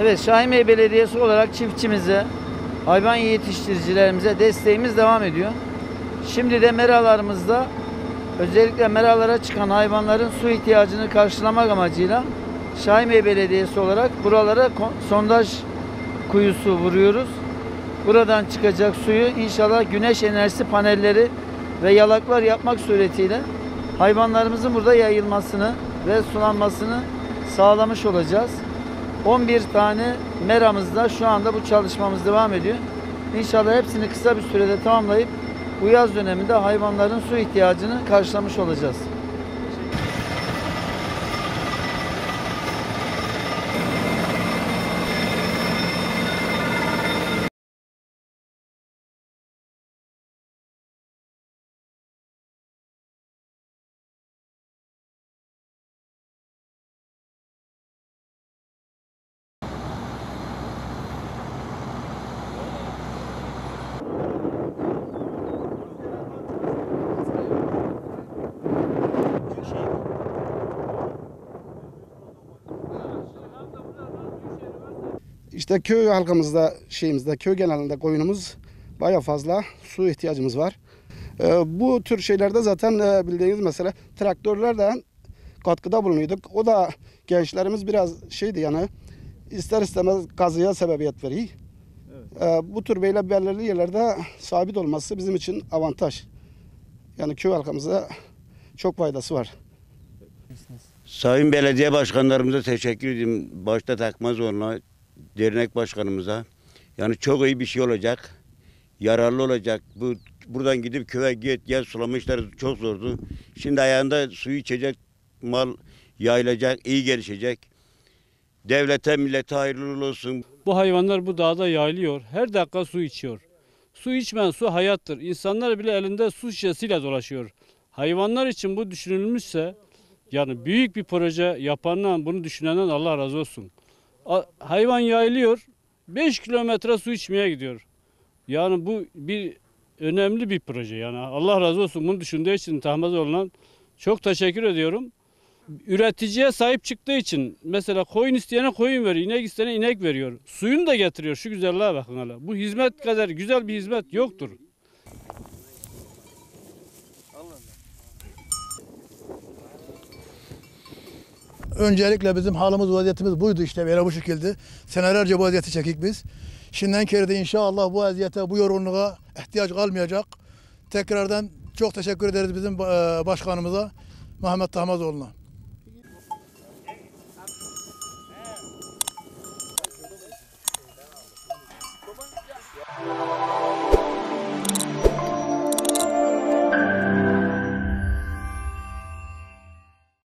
Evet, Şahinbey Belediyesi olarak çiftçimize, hayvan yetiştiricilerimize desteğimiz devam ediyor. Şimdi de meralarımızda özellikle meralara çıkan hayvanların su ihtiyacını karşılamak amacıyla Şahinbey Belediyesi olarak buralara sondaj kuyusu vuruyoruz. Buradan çıkacak suyu inşallah güneş enerjisi panelleri ve yalaklar yapmak suretiyle hayvanlarımızın burada yayılmasını ve sulanmasını sağlamış olacağız. 11 tane meramızda şu anda bu çalışmamız devam ediyor. İnşallah hepsini kısa bir sürede tamamlayıp bu yaz döneminde hayvanların su ihtiyacını karşılamış olacağız. İşte köy halkımızda, köy genelinde koyunumuz bayağı fazla su ihtiyacımız var. Bu tür şeylerde zaten bildiğiniz mesela traktörlerden katkıda bulunuyorduk. O da gençlerimiz biraz yani ister istemez kazıya sebebiyet veriyor. Evet. Bu tür böyle belirli yerlerde sabit olması bizim için avantaj. Yani köy halkımıza çok faydası var. Sayın belediye başkanlarımıza teşekkür edeyim. Başta Takmazoğlu'na, dernek başkanımıza. Yani çok iyi bir şey olacak. Yararlı olacak. Buradan gidip köye gel sulama işleri çok zordu. Şimdi ayağında suyu içecek mal yayılacak, iyi gelişecek. Devlete, millete hayırlı olsun. Bu hayvanlar bu dağda yayılıyor. Her dakika su içiyor. Su içmeyen su hayattır. İnsanlar bile elinde su şişesiyle dolaşıyor. Hayvanlar için bu düşünülmüşse yani büyük bir proje yapandan, bunu düşünenden Allah razı olsun. Hayvan yayılıyor, 5 kilometre su içmeye gidiyor. Yani bu önemli bir proje. Yani Allah razı olsun bunu düşündüğü için Tahmazoğlu'na çok teşekkür ediyorum. Üreticiye sahip çıktığı için mesela koyun isteyene koyun veriyor, inek isteyene inek veriyor. Suyunu da getiriyor. Şu güzelliğe bakın hala. Bu hizmet kadar güzel bir hizmet yoktur. Öncelikle bizim halimiz, vaziyetimiz buydu işte böyle bu şekilde. Senelerce bu vaziyeti çekik biz. Şimdiden kere de inşallah bu vaziyete, bu yorgunluğa ihtiyaç kalmayacak. Tekrardan çok teşekkür ederiz bizim başkanımıza, Mehmet Tahmazoğlu'na.